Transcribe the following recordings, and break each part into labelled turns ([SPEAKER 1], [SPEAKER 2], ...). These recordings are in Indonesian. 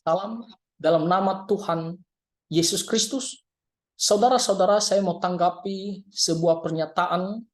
[SPEAKER 1] Salam dalam nama Tuhan Yesus Kristus. Saudara-saudara, saya mau tanggapi sebuah pernyataan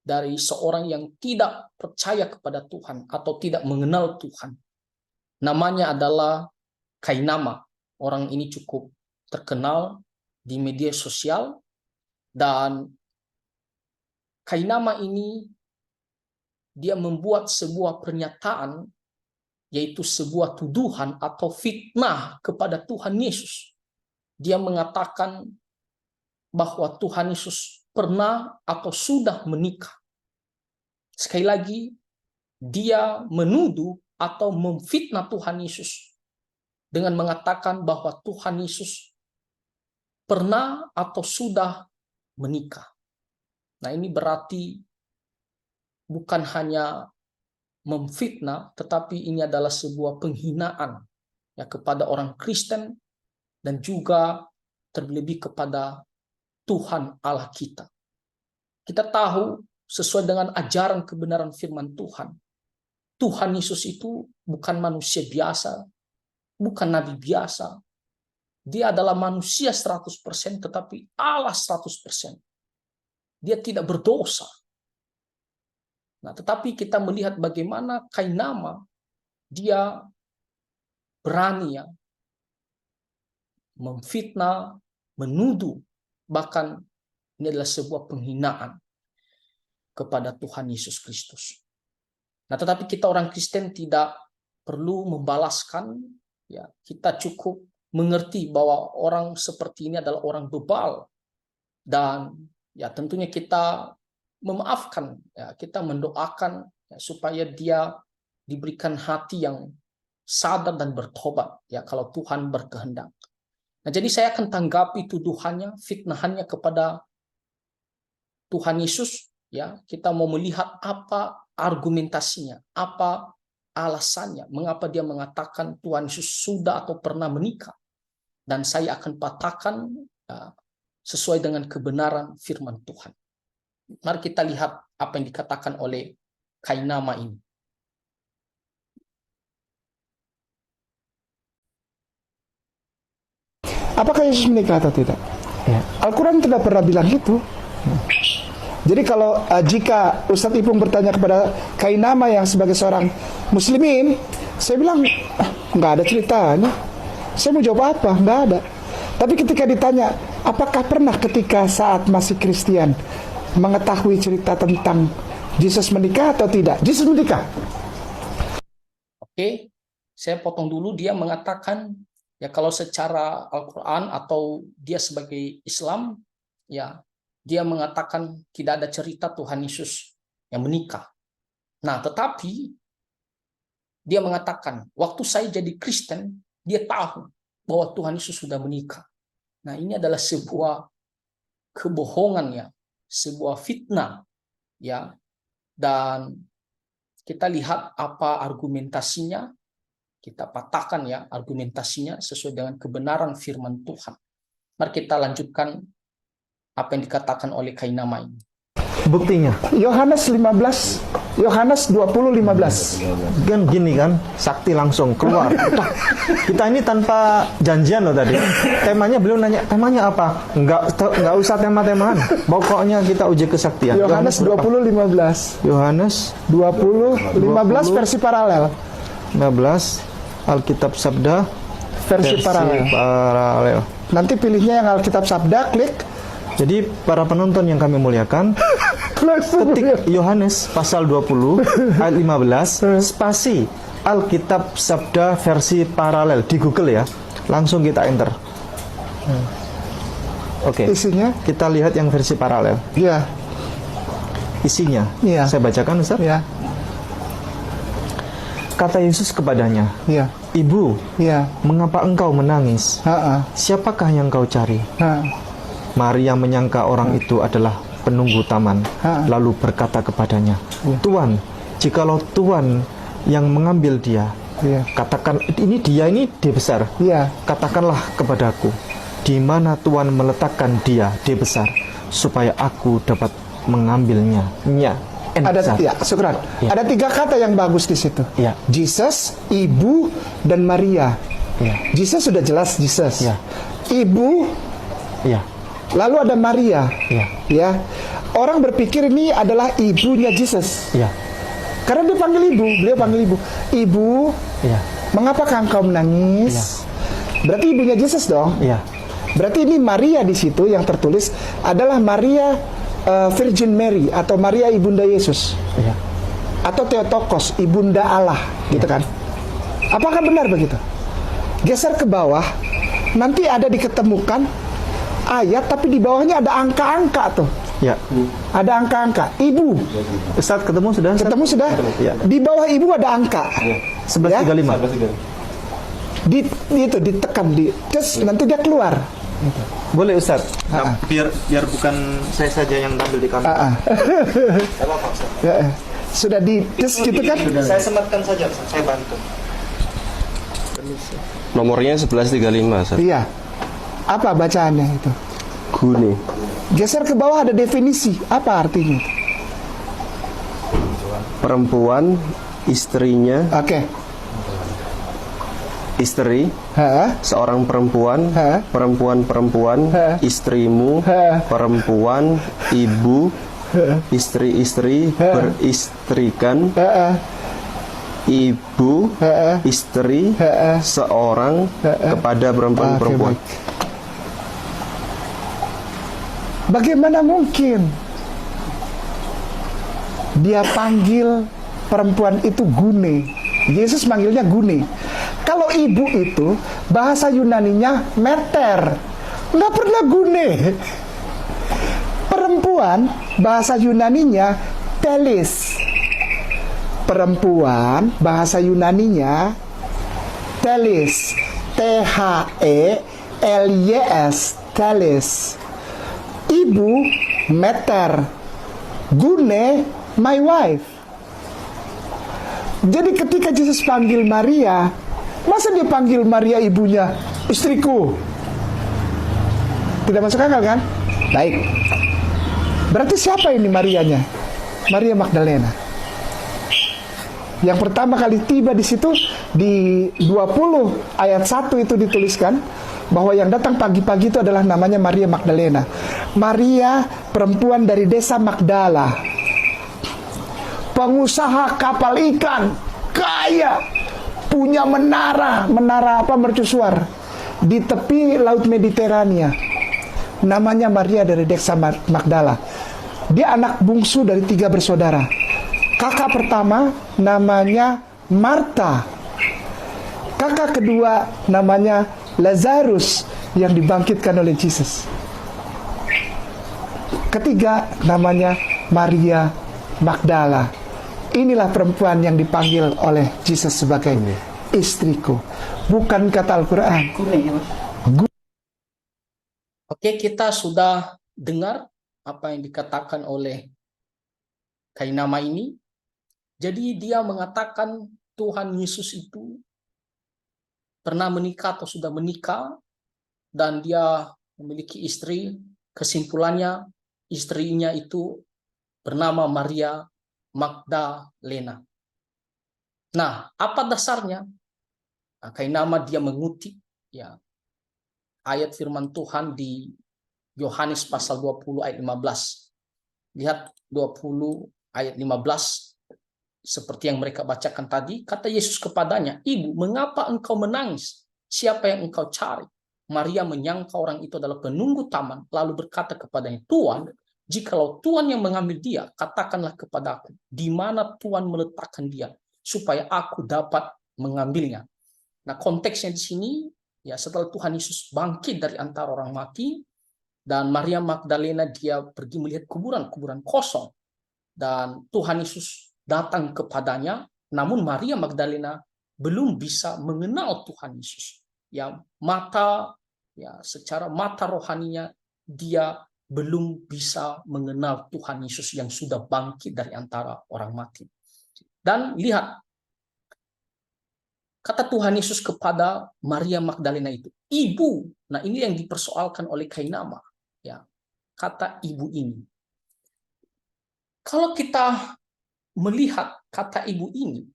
[SPEAKER 1] dari seorang yang tidak percaya kepada Tuhan atau tidak mengenal Tuhan. Namanya adalah Kainama. Orang ini cukup terkenal di media sosial, dan Kainama ini dia membuat sebuah pernyataan, yaitu sebuah tuduhan atau fitnah kepada Tuhan Yesus. Dia mengatakan bahwa Tuhan Yesus pernah atau sudah menikah. Sekali lagi, dia menuduh atau memfitnah Tuhan Yesus dengan mengatakan bahwa Tuhan Yesus pernah atau sudah menikah. Nah, ini berarti bukan hanya memfitnah, tetapi ini adalah sebuah penghinaan ya kepada orang Kristen dan juga terlebih kepada Tuhan Allah kita. Kita tahu sesuai dengan ajaran kebenaran firman Tuhan, Tuhan Yesus itu bukan manusia biasa, bukan nabi biasa. Dia adalah manusia 100%, tetapi Allah 100%. Dia tidak berdosa. Nah, tetapi kita melihat bagaimana Kainama, dia berani ya memfitnah, menuduh, bahkan ini adalah sebuah penghinaan kepada Tuhan Yesus Kristus. Nah, tetapi kita orang Kristen tidak perlu membalaskan, ya, kita cukup mengerti bahwa orang seperti ini adalah orang bebal, dan ya tentunya kita memaafkan, ya, kita mendoakan ya, supaya dia diberikan hati yang sadar dan bertobat ya kalau Tuhan berkehendak. Nah, jadi saya akan tanggapi tuduhannya, fitnahannya kepada Tuhan Yesus ya. Kita mau melihat apa argumentasinya, apa alasannya, mengapa dia mengatakan Tuhan Yesus sudah atau pernah menikah. Dan saya akan patahkan ya, sesuai dengan kebenaran firman Tuhan. Mari kita lihat apa yang dikatakan oleh Kainama ini.
[SPEAKER 2] Apakah Yesus menikah atau tidak? Ya. Al-Quran tidak pernah bilang gitu. Jadi kalau jika Ustadz Ipung bertanya kepada Kainama yang sebagai seorang muslimin, saya bilang nggak ada ceritanya. Saya mau jawab apa? Nggak ada. Tapi ketika ditanya, apakah pernah ketika saat masih Kristen mengetahui cerita tentang Yesus menikah atau tidak? Yesus menikah.
[SPEAKER 1] Oke, saya potong dulu. Dia mengatakan ya kalau secara Al-Quran atau dia sebagai Islam, ya dia mengatakan tidak ada cerita Tuhan Yesus yang menikah. Nah, tetapi dia mengatakan waktu saya jadi Kristen, dia tahu bahwa Tuhan Yesus sudah menikah. Nah, ini adalah sebuah kebohongan ya, sebuah fitnah ya. Dan kita lihat apa argumentasinya. Kita patahkan ya argumentasinya sesuai dengan kebenaran firman Tuhan. Mari kita lanjutkan apa yang dikatakan oleh Kainama ini.
[SPEAKER 3] Buktinya
[SPEAKER 2] Yohanes 20:15.
[SPEAKER 3] kan gini kan, sakti langsung keluar. Kita ini tanpa janjian loh tadi. Temanya beliau nanya, temanya apa? Enggak usah tema-temaan. Pokoknya kita uji kesaktian.
[SPEAKER 2] Yohanes 20:15.
[SPEAKER 3] Yohanes
[SPEAKER 2] 20:15 versi paralel.
[SPEAKER 3] 15 Alkitab Sabda
[SPEAKER 2] Versi paralel. Nanti pilihnya yang Alkitab Sabda, klik.
[SPEAKER 3] Jadi para penonton yang kami muliakan, ketik Yohanes pasal 20 ayat 15 spasi Alkitab Sabda versi paralel di Google ya. Langsung kita enter. Oke.
[SPEAKER 2] Isinya
[SPEAKER 3] Kita lihat yang versi paralel.
[SPEAKER 2] ya.
[SPEAKER 3] Isinya.
[SPEAKER 2] Iya.
[SPEAKER 3] Saya bacakan, Ustaz.
[SPEAKER 2] Ya.
[SPEAKER 3] Kata Yesus kepadanya,
[SPEAKER 2] Ya.
[SPEAKER 3] "Ibu,
[SPEAKER 2] Ya.
[SPEAKER 3] mengapa engkau menangis?
[SPEAKER 2] Ha-ha.
[SPEAKER 3] Siapakah yang kau cari?"
[SPEAKER 2] Ha.
[SPEAKER 3] Maria menyangka orang itu adalah penunggu taman, lalu berkata kepadanya, "Tuan, jikalau Tuan yang mengambil dia,
[SPEAKER 2] Ya.
[SPEAKER 3] katakan ini dia besar.
[SPEAKER 2] Ya.
[SPEAKER 3] Katakanlah kepadaku, di mana Tuan meletakkan dia besar, supaya aku dapat mengambilnya."
[SPEAKER 2] Ada ya, syukran.
[SPEAKER 3] Ya.
[SPEAKER 2] Ada 3 kata yang bagus di situ.
[SPEAKER 3] Ya.
[SPEAKER 2] Jesus, ibu, dan Maria.
[SPEAKER 3] Iya.
[SPEAKER 2] Jesus sudah jelas Jesus.
[SPEAKER 3] Iya.
[SPEAKER 2] Ibu,
[SPEAKER 3] Iya.
[SPEAKER 2] lalu ada Maria.
[SPEAKER 3] Iya.
[SPEAKER 2] Ya, orang berpikir ini adalah ibunya Jesus.
[SPEAKER 3] Iya.
[SPEAKER 2] Karena dia panggil ibu, beliau panggil ibu. Ibu,
[SPEAKER 3] Iya.
[SPEAKER 2] mengapakah engkau menangis? Berarti ibunya Jesus dong.
[SPEAKER 3] Iya.
[SPEAKER 2] Berarti ini Maria di situ yang tertulis adalah Maria Virgin Mary atau Maria ibunda Yesus.
[SPEAKER 3] Iya.
[SPEAKER 2] Atau Theotokos, ibunda Allah, gitu kan? Apakah benar begitu? Geser ke bawah, nanti ada diketemukan ayat, tapi di bawahnya ada angka-angka tuh.
[SPEAKER 3] Ya.
[SPEAKER 2] Ada angka-angka. Ibu.
[SPEAKER 3] Ustaz ketemu sudah? Ustaz?
[SPEAKER 2] Ketemu sudah?
[SPEAKER 3] Ya.
[SPEAKER 2] Di bawah ibu ada angka.
[SPEAKER 3] 1135.
[SPEAKER 2] Itu ditekan terus nanti dia keluar.
[SPEAKER 3] Boleh Ustaz?
[SPEAKER 2] Ah.
[SPEAKER 3] Biar bukan saya saja yang tampil di kantor. Apa Ustaz?
[SPEAKER 2] Ya, sudah terus gitu kan?
[SPEAKER 3] Saya sematkan saja, Ustaz. Saya bantu.
[SPEAKER 4] Nomornya 1135, Ustaz.
[SPEAKER 2] Iya. Apa bacaannya itu?
[SPEAKER 4] Gune.
[SPEAKER 2] Geser ke bawah ada definisi. Apa artinya?
[SPEAKER 4] Perempuan, istrinya,
[SPEAKER 2] Oke.
[SPEAKER 4] istri,
[SPEAKER 2] Ha?
[SPEAKER 4] seorang perempuan,
[SPEAKER 2] Ha?
[SPEAKER 4] perempuan,
[SPEAKER 2] Ha?
[SPEAKER 4] istrimu,
[SPEAKER 2] Ha?
[SPEAKER 4] perempuan, ibu, istri-istri, beristrikan, ibu, istri, seorang kepada perempuan-perempuan.
[SPEAKER 2] Oke, baik. Bagaimana mungkin dia panggil perempuan itu Gune? Yesus manggilnya Gune. Kalau ibu itu bahasa Yunaninya meter, nggak pernah Gune. Perempuan bahasa Yunaninya telis. Perempuan bahasa Yunaninya telis. T-H-E-L-Y-S, telis. Ibu meter. Gune my wife. Jadi ketika Yesus panggil Maria, masa dia panggil Maria ibunya istriku? Tidak masuk akal kan? Baik. Berarti siapa ini Marianya? Maria Magdalena. Yang pertama kali tiba di situ di 20 ayat 1 itu dituliskan bahwa yang datang pagi-pagi itu adalah namanya Maria Magdalena. Maria perempuan dari desa Magdala. Pengusaha kapal ikan, kaya, punya menara apa mercusuar di tepi Laut Mediterania. Namanya Maria dari desa Magdala. Dia anak bungsu dari 3 bersaudara. Kakak pertama namanya Marta. Kakak kedua namanya Lazarus yang dibangkitkan oleh Yesus. Ketiga namanya Maria Magdala. Inilah perempuan yang dipanggil oleh Yesus sebagai istriku. Bukan kata Al-Quran.
[SPEAKER 1] Oke, kita sudah dengar apa yang dikatakan oleh Kainama ini. Jadi dia mengatakan Tuhan Yesus itu pernah menikah atau sudah menikah dan dia memiliki istri. Kesimpulannya istrinya itu bernama Maria Magdalena. Nah, apa dasarnya? Nah, Kainama dia mengutip ya ayat firman Tuhan di Yohanes pasal 20 ayat 15. Lihat 20 ayat 15. Seperti yang mereka bacakan tadi, kata Yesus kepadanya, "Ibu, mengapa engkau menangis? Siapa yang engkau cari?" Maria menyangka orang itu adalah penunggu taman, lalu berkata kepadanya, "Tuan, jikalau Tuhan yang mengambil dia, katakanlah kepadaku, di mana Tuhan meletakkan dia, supaya aku dapat mengambilnya." Nah, konteksnya di sini, ya setelah Tuhan Yesus bangkit dari antara orang mati, dan Maria Magdalena dia pergi melihat kuburan-kuburan kosong, dan Tuhan Yesus datang kepadanya, namun Maria Magdalena belum bisa mengenal Tuhan Yesus. Ya, secara mata rohaninya dia belum bisa mengenal Tuhan Yesus yang sudah bangkit dari antara orang mati. Dan lihat, kata Tuhan Yesus kepada Maria Magdalena itu, "Ibu." Nah, ini yang dipersoalkan oleh Kainama. Ya, kata ibu ini. Kalau kita melihat kata ibu ini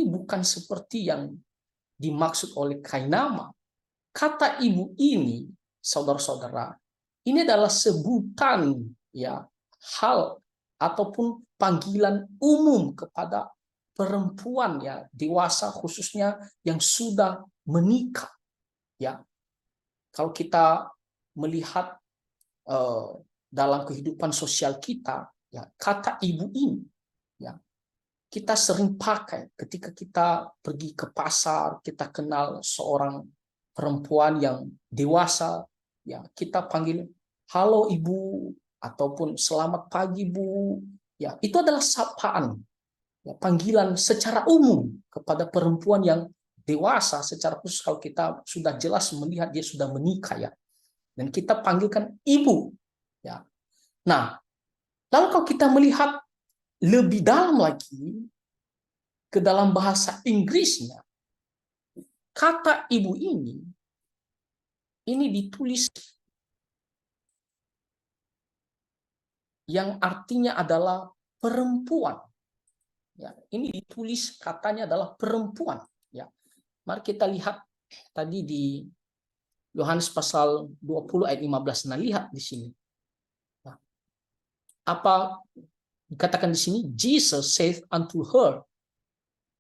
[SPEAKER 1] bukan seperti yang dimaksud oleh kainama. Kata ibu ini, saudara-saudara, ini adalah sebutan ya hal ataupun panggilan umum kepada perempuan ya dewasa, khususnya yang sudah menikah. Ya, kalau kita melihat dalam kehidupan sosial kita, ya kata ibu ini, ya kita sering pakai ketika kita pergi ke pasar, kita kenal seorang perempuan yang dewasa, ya kita panggil halo ibu ataupun selamat pagi bu, ya itu adalah sapaan, ya, panggilan secara umum kepada perempuan yang dewasa, secara khusus kalau kita sudah jelas melihat dia sudah menikah ya, dan kita panggilkan ibu, ya. Nah, lalu kalau kita melihat lebih dalam lagi ke dalam bahasa Inggrisnya, kata ibu ini ditulis yang artinya adalah perempuan. Ya, ini ditulis katanya adalah perempuan. Ya, mari kita lihat tadi di Yohanes pasal 20 ayat 15. Nah, lihat di sini. Nah, apa dikatakan di sini? Jesus said unto her,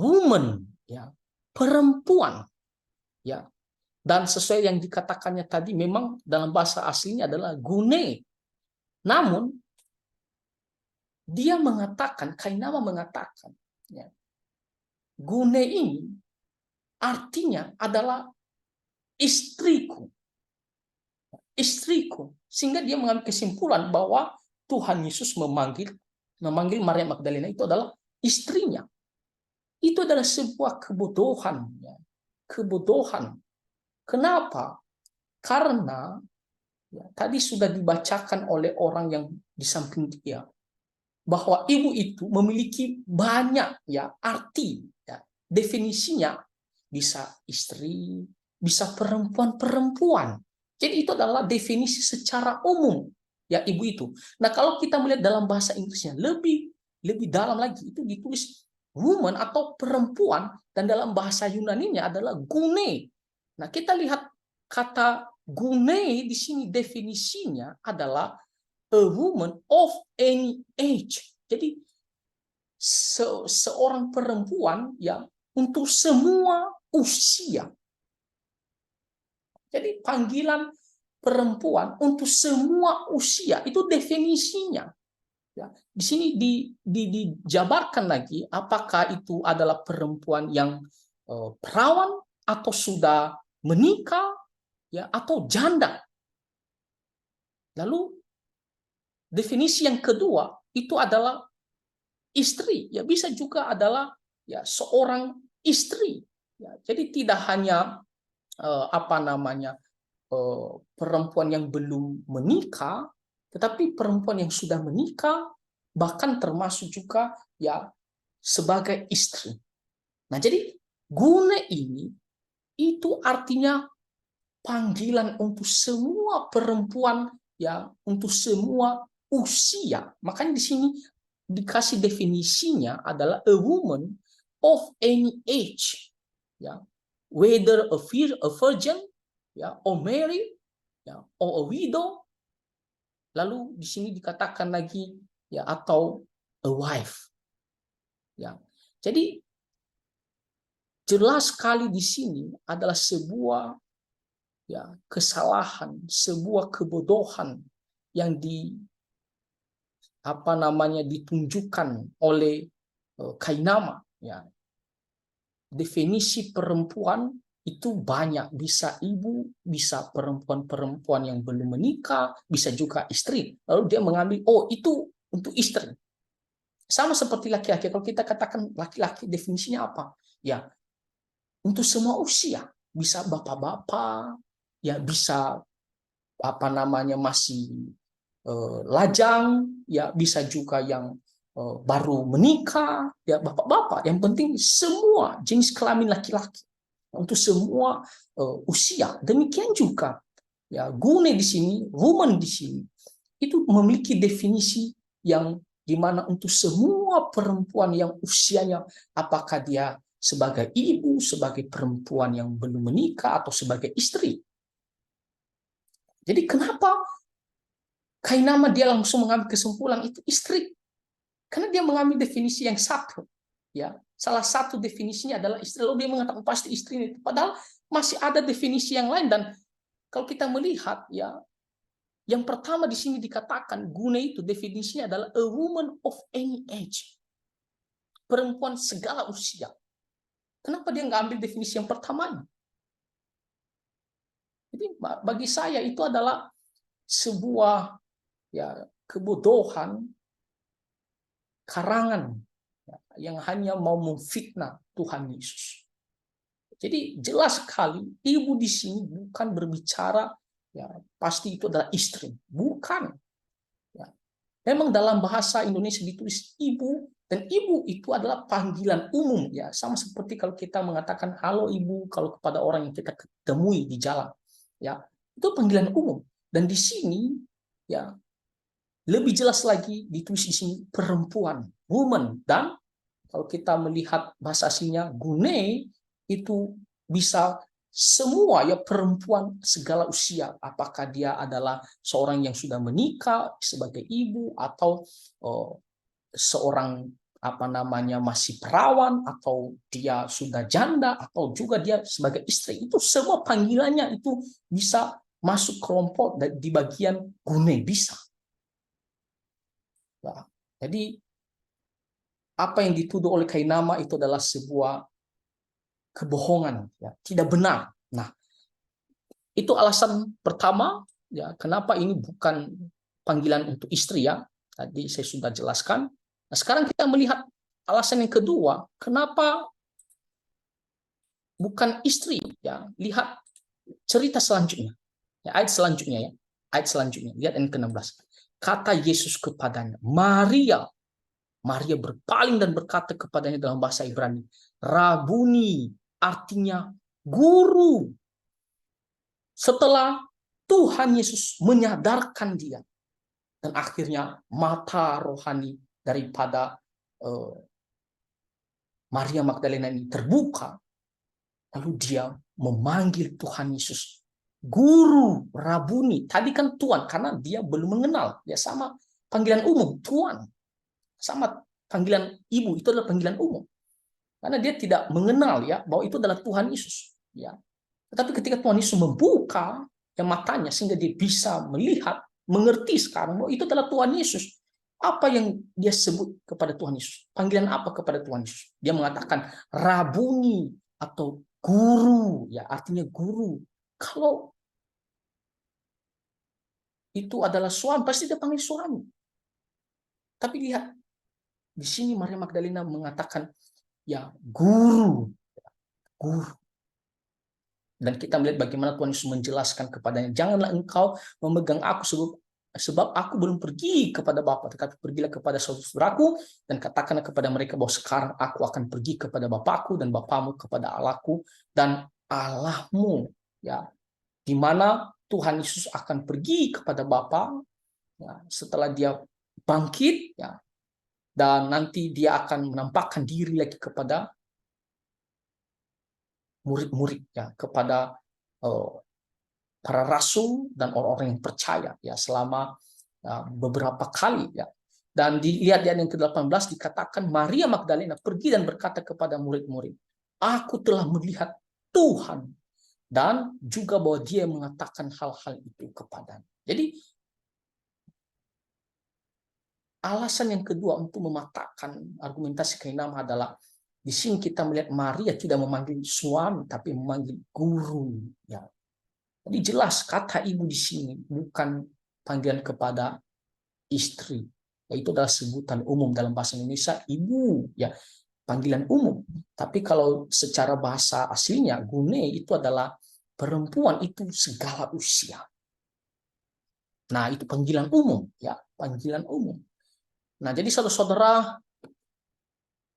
[SPEAKER 1] woman, ya, perempuan. Ya. Dan sesuai yang dikatakannya tadi, memang dalam bahasa aslinya adalah gune. Namun dia mengatakan, kainama mengatakan, ya, gune ini artinya adalah istriku. Istriku. Sehingga dia mengambil kesimpulan bahwa Tuhan Yesus memanggil Maria Magdalena itu adalah istrinya. Itu adalah sebuah kebodohan. Ya. Kebodohan. Kenapa? Karena ya, tadi sudah dibacakan oleh orang yang di samping dia bahwa ibu itu memiliki banyak ya arti, ya, definisinya bisa istri, bisa perempuan-perempuan. Jadi itu adalah definisi secara umum ya ibu itu. Nah, kalau kita melihat dalam bahasa Inggrisnya lebih dalam lagi, itu ditulis woman atau perempuan, dan dalam bahasa Yunaninya adalah gune. Nah, kita lihat kata gune di sini definisinya adalah a woman of any age. Jadi seorang perempuan yang untuk semua usia. Jadi panggilan perempuan untuk semua usia itu definisinya. Ya, di sini dijabarkan lagi apakah itu adalah perempuan yang perawan atau sudah menikah, ya, atau janda. Lalu definisi yang kedua itu adalah istri, ya bisa juga adalah ya seorang istri. Ya, jadi tidak hanya perempuan yang belum menikah, tetapi perempuan yang sudah menikah, bahkan termasuk juga ya sebagai istri. Nah, jadi gune ini itu artinya panggilan untuk semua perempuan ya, untuk semua usia. Makanya di sini dikasih definisinya adalah a woman of any age, ya, whether a virgin, ya, or married, ya, or a widow. Lalu di sini dikatakan lagi ya atau a wife. Ya. Jadi jelas sekali di sini adalah sebuah ya kesalahan, sebuah kebodohan yang ditunjukkan oleh kainama. Ya. Definisi perempuan itu banyak, bisa ibu, bisa perempuan-perempuan yang belum menikah, bisa juga istri. Lalu dia mengambil, oh itu untuk istri. Sama seperti laki-laki. Kalau kita katakan laki-laki, definisinya apa? Ya, untuk semua usia. Bisa bapak-bapak, ya bisa masih lajang, ya bisa juga yang baru menikah, ya bapak-bapak. Yang penting semua jenis kelamin laki-laki, untuk semua usia. Demikian juga ya gune di sini, woman di sini itu memiliki definisi yang dimana untuk semua perempuan yang usianya, apakah dia sebagai ibu, sebagai perempuan yang belum menikah, atau sebagai istri. Jadi kenapa Kainama dia langsung mengambil kesimpulan itu istri? Karena dia mengambil definisi yang satu. Ya, salah satu definisinya adalah istri. Lalu dia mengatakan pasti istri itu. Padahal masih ada definisi yang lain. Dan kalau kita melihat, ya, yang pertama di sini dikatakan gune itu definisinya adalah a woman of any age. Perempuan segala usia. Kenapa dia nggak ambil definisi yang pertamanya? Jadi bagi saya itu adalah sebuah, ya, kebodohan karangan, ya, yang hanya mau memfitnah Tuhan Yesus. Jadi jelas sekali ibu di sini bukan berbicara, ya, pasti itu adalah istri, bukan. Ya. Memang dalam bahasa Indonesia ditulis ibu, dan ibu itu adalah panggilan umum, ya, sama seperti kalau kita mengatakan halo ibu kalau kepada orang yang kita temui di jalan, ya, itu panggilan umum. Dan di sini, ya, lebih jelas lagi ditulis di sini perempuan, woman. Dan kalau kita melihat bahasa aslinya gune itu bisa semua, ya, perempuan segala usia, apakah dia adalah seorang yang sudah menikah sebagai ibu, atau seorang masih perawan, atau dia sudah janda, atau juga dia sebagai istri. Itu semua panggilannya itu bisa masuk kelompok di bagian gune, bisa. Nah, jadi apa yang dituduh oleh Kainama itu adalah sebuah kebohongan, ya, tidak benar. Nah, itu alasan pertama, ya, kenapa ini bukan panggilan untuk istri, ya. Tadi saya sudah jelaskan. Nah, sekarang kita melihat alasan yang kedua, kenapa bukan istri, ya. Lihat cerita selanjutnya. Ya, ayat selanjutnya, ya. Ayat selanjutnya, lihat ayat ke-16. Kata Yesus kepadanya, Maria. Maria berpaling dan berkata kepadanya dalam bahasa Ibrani, Rabuni, artinya guru. Setelah Tuhan Yesus menyadarkan dia, dan akhirnya mata rohani daripada Maria Magdalena ini terbuka, lalu dia memanggil Tuhan Yesus guru, Rabuni. Tadi kan Tuhan, karena dia belum mengenal, ya, sama panggilan umum Tuhan, sama panggilan ibu itu adalah panggilan umum, karena dia tidak mengenal, ya, bahwa itu adalah Tuhan Yesus, ya. Tetapi ketika Tuhan Yesus membuka, ya, matanya sehingga dia bisa melihat, mengerti sekarang bahwa itu adalah Tuhan Yesus. Apa yang dia sebut kepada Tuhan Yesus? Panggilan apa kepada Tuhan Yesus? Dia mengatakan Rabuni atau guru, ya, artinya guru. Kalau itu adalah suami, pasti dia panggil suami. Tapi lihat di sini Maria Magdalena mengatakan, ya, guru, guru. Dan kita melihat bagaimana Tuhan Yesus menjelaskan kepadanya, janganlah engkau memegang aku sebab aku belum pergi kepada Bapa, tetapi pergilah kepada saudaraku dan katakanlah kepada mereka bahwa sekarang aku akan pergi kepada Bapakku dan Bapamu, kepada Allahku dan Allahmu, ya, di mana Tuhan Yesus akan pergi kepada Bapa, ya, setelah dia bangkit, ya, dan nanti dia akan menampakkan diri lagi kepada murid-murid, ya, kepada para rasul dan orang-orang yang percaya, ya, selama beberapa kali, ya. Dan dilihat di ayat yang ke-18 dikatakan Maria Magdalena pergi dan berkata kepada murid-murid, aku telah melihat Tuhan, dan juga bahwa dia mengatakan hal-hal itu kepadanya. Jadi alasan yang kedua untuk mematahkan argumentasi Kainama adalah di sini kita melihat Maria tidak memanggil suami tapi memanggil guru, ya. Jadi jelas kata ibu di sini bukan panggilan kepada istri. Itu adalah sebutan umum dalam bahasa Indonesia, ibu, ya, panggilan umum. Tapi kalau secara bahasa aslinya gune itu adalah perempuan itu segala usia. Nah, itu panggilan umum, ya, panggilan umum. Nah, jadi saudara-saudara,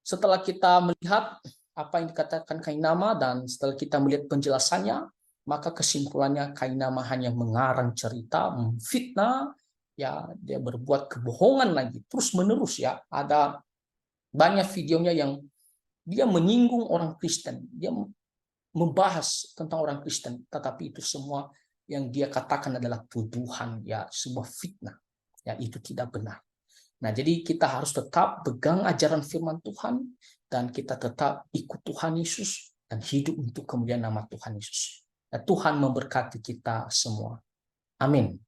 [SPEAKER 1] setelah kita melihat apa yang dikatakan Kainama dan setelah kita melihat penjelasannya, maka kesimpulannya Kainama hanya mengarang cerita, memfitnah, ya, dia berbuat kebohongan lagi terus menerus, ya. Ada banyak videonya yang dia menyinggung orang Kristen, dia membahas tentang orang Kristen, tetapi itu semua yang dia katakan adalah tuduhan, ya sebuah fitnah, ya itu tidak benar. Nah, jadi kita harus tetap pegang ajaran firman Tuhan dan kita tetap ikut Tuhan Yesus dan hidup untuk kemuliaan nama Tuhan Yesus. Ya, Tuhan memberkati kita semua. Amin.